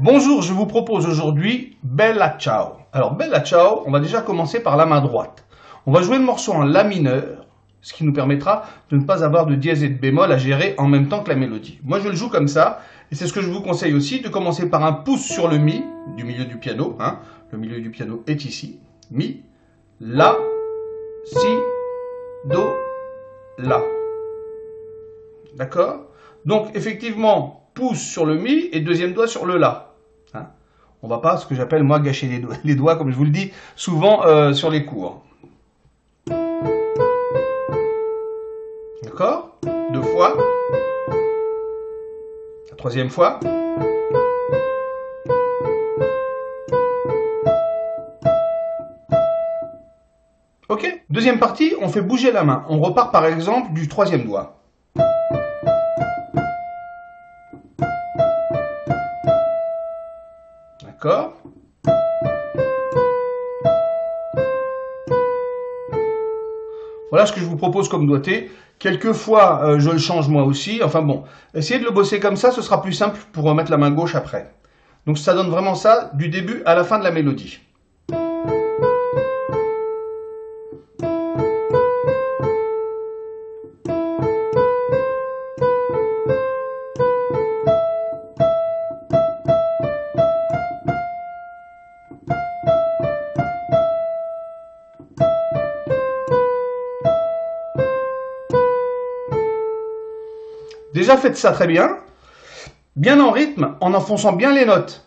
Bonjour, je vous propose aujourd'hui Bella Ciao. Alors Bella Ciao, on va déjà commencer par la main droite. On va jouer le morceau en La mineur, ce qui nous permettra de ne pas avoir de dièse et de bémol à gérer en même temps que la mélodie. Moi je le joue comme ça, et c'est ce que je vous conseille aussi, de commencer par un pouce sur le Mi, du milieu du piano. Le milieu du piano est ici. Mi, La, Si, Do, La. D'accord? Donc effectivement, pouce sur le Mi et deuxième doigt sur le La. On va pas, ce que j'appelle moi, gâcher les doigts, comme je vous le dis souvent sur les cours. D'accord? Deux fois. La troisième fois. Ok? Deuxième partie, on fait bouger la main. On repart par exemple du troisième doigt. D'accord? Voilà ce que je vous propose comme doigté. Quelquefois, je le change moi aussi. Enfin bon, essayez de le bosser comme ça, ce sera plus simple pour remettre la main gauche après. Donc ça donne vraiment ça du début à la fin de la mélodie. Déjà faites ça très bien, bien en rythme, en enfonçant bien les notes.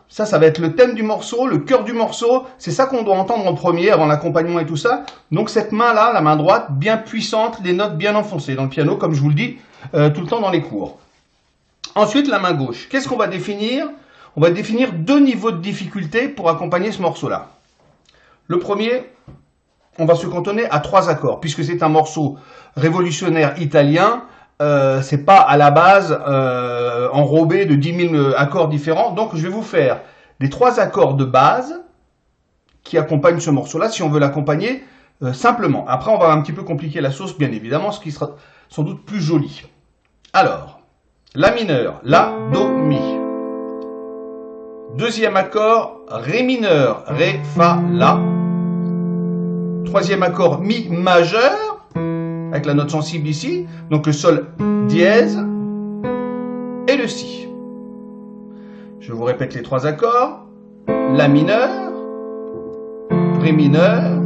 Ça va être le thème du morceau, le cœur du morceau, c'est ça qu'on doit entendre en premier avant l'accompagnement et tout ça. Donc cette main-là, la main droite, bien puissante, les notes bien enfoncées dans le piano, comme je vous le dis tout le temps dans les cours. Ensuite, la main gauche. Qu'est-ce qu'on va définir? On va définir deux niveaux de difficulté pour accompagner ce morceau-là. Le premier, on va se cantonner à 3 accords, puisque c'est un morceau révolutionnaire italien. C'est pas à la base enrobé de 10 000 accords différents. Donc je vais vous faire les 3 accords de base qui accompagnent ce morceau-là, si on veut l'accompagner simplement. Après, on va un petit peu compliquer la sauce, bien évidemment, ce qui sera sans doute plus joli. Alors, La mineur, La, Do, Mi. Deuxième accord, Ré mineur, Ré, Fa, La. Troisième accord, Mi majeur, avec la note sensible ici, donc le Sol dièse et le Si. Je vous répète les 3 accords. La mineur, Ré mineur,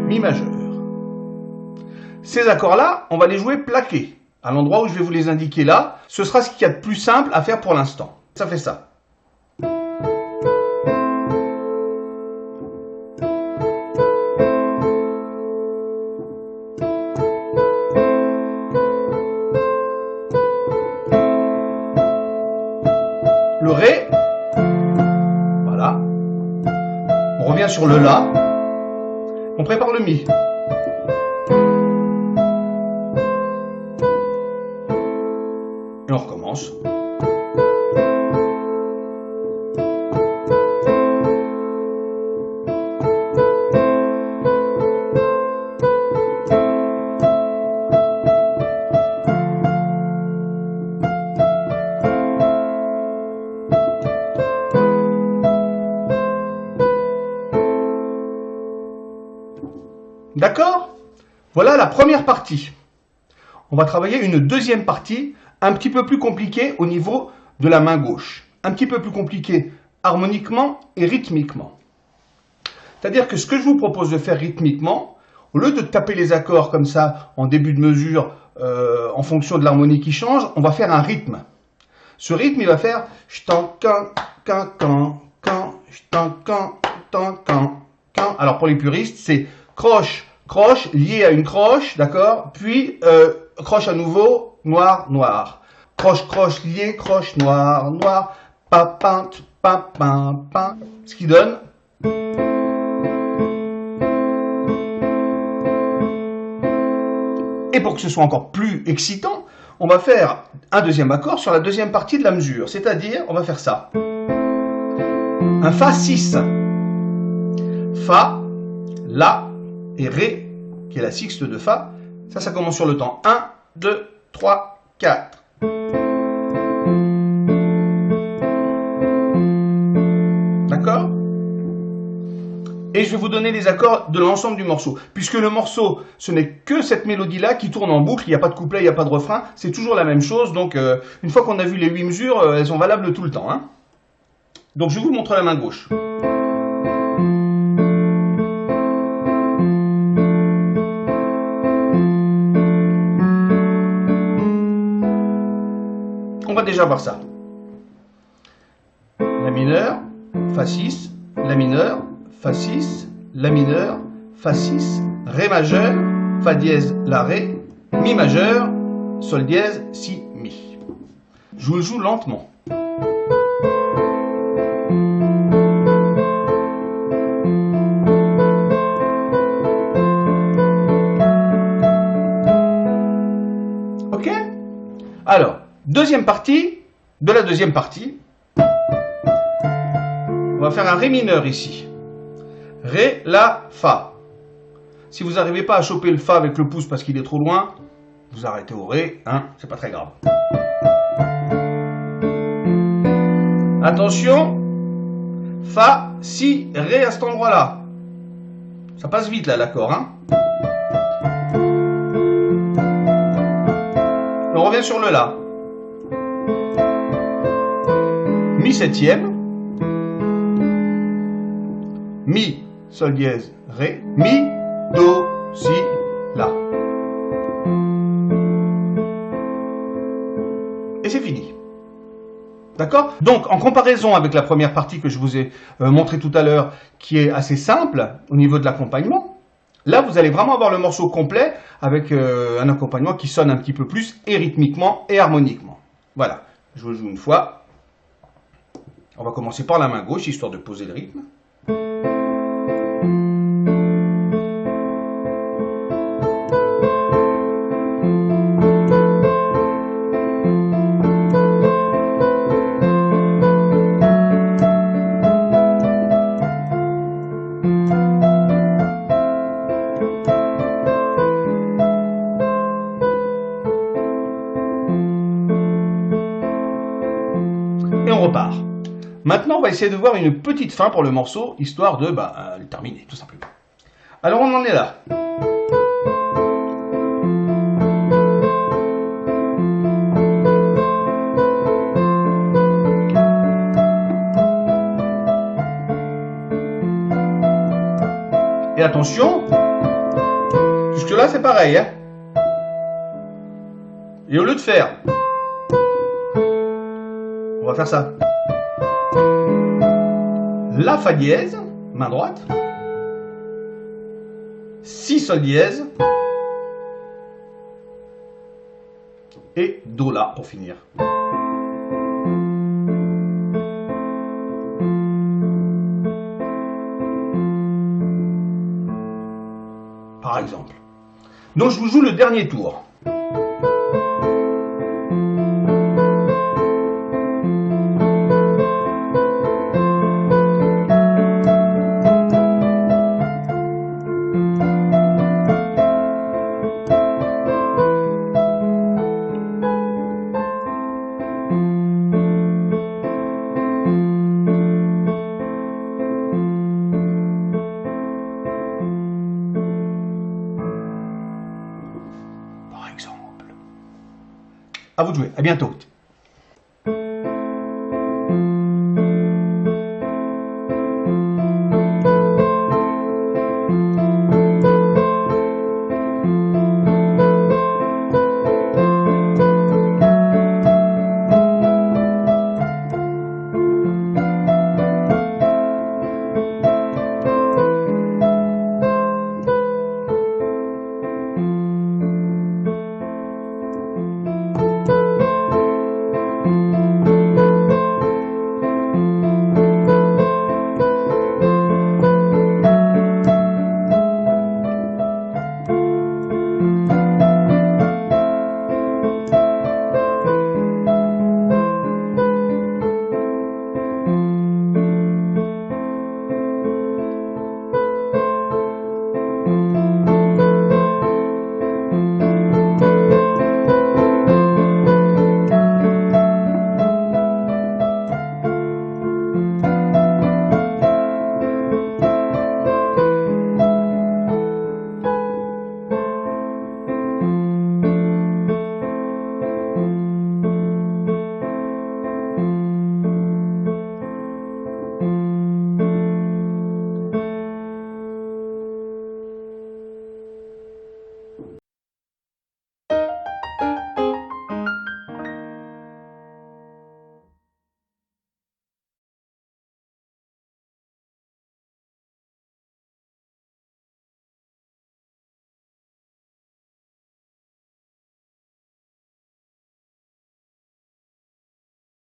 Mi majeur. Ces accords-là, on va les jouer plaqués. À l'endroit où je vais vous les indiquer là, ce sera ce qu'il y a de plus simple à faire pour l'instant. Ça fait ça. Le Ré, voilà. On revient sur le La. On prépare le Mi. Et on recommence. D'accord? Voilà la première partie. On va travailler une deuxième partie, un petit peu plus compliquée au niveau de la main gauche. Un petit peu plus compliquée harmoniquement et rythmiquement. C'est-à-dire que ce que je vous propose de faire rythmiquement, au lieu de taper les accords comme ça en début de mesure en fonction de l'harmonie qui change, on va faire un rythme. Ce rythme, il va faire alors pour les puristes, c'est croche, croche, lié à une croche, d'accord? Puis croche à nouveau, noir, noir. Croche, croche, lié, croche, noir, noir. Papin, papin, papin. Ce qui donne. Et pour que ce soit encore plus excitant, on va faire un deuxième accord sur la deuxième partie de la mesure. C'est-à-dire, on va faire ça. Un Fa 6. Fa, La et Ré, qui est la sixte de Fa. Ça commence sur le temps. 1, 2, 3, 4. je vais vous donner les accords de l'ensemble du morceau. Puisque le morceau, ce n'est que cette mélodie-là qui tourne en boucle, il n'y a pas de couplet, il n'y a pas de refrain, c'est toujours la même chose. Donc, une fois qu'on a vu les 8 mesures, elles sont valables tout le temps. Hein. Donc, je vous montre la main gauche. On va déjà voir ça. La mineur, Fa 6, La mineur, Fa 6, La mineur, Fa 6, Ré majeur, Fa dièse, La Ré, Mi majeur, Sol dièse, Si, Mi. Je vous le joue lentement. Ok? Alors, deuxième partie de la deuxième partie. On va faire un Ré mineur ici. Ré, La, Fa. Si vous n'arrivez pas à choper le Fa avec le pouce parce qu'il est trop loin, vous arrêtez au Ré, hein, c'est pas très grave. Attention, Fa, Si, Ré à cet endroit-là. Ça passe vite là, l'accord. Hein. On revient sur le La. Mi septième. Mi, Sol dièse, Ré, Mi, Do, Si, La. Et c'est fini. D'accord? Donc, en comparaison avec la première partie que je vous ai montré tout à l'heure, qui est assez simple au niveau de l'accompagnement, là, vous allez vraiment avoir le morceau complet avec un accompagnement qui sonne un petit peu plus et rythmiquement et harmoniquement. Voilà. Je vous joue une fois. On va commencer par la main gauche, histoire de poser le rythme. Et on repart. Maintenant, on va essayer de voir une petite fin pour le morceau, histoire de le terminer, tout simplement. Alors, on en est là. Et attention, jusque-là, c'est pareil. Hein. Et au lieu de faire... On va faire ça. La, Fa dièse, main droite. Si, Sol dièse. Et Do, La pour finir. Par exemple. Donc je vous joue le dernier tour. À vous de jouer. À bientôt.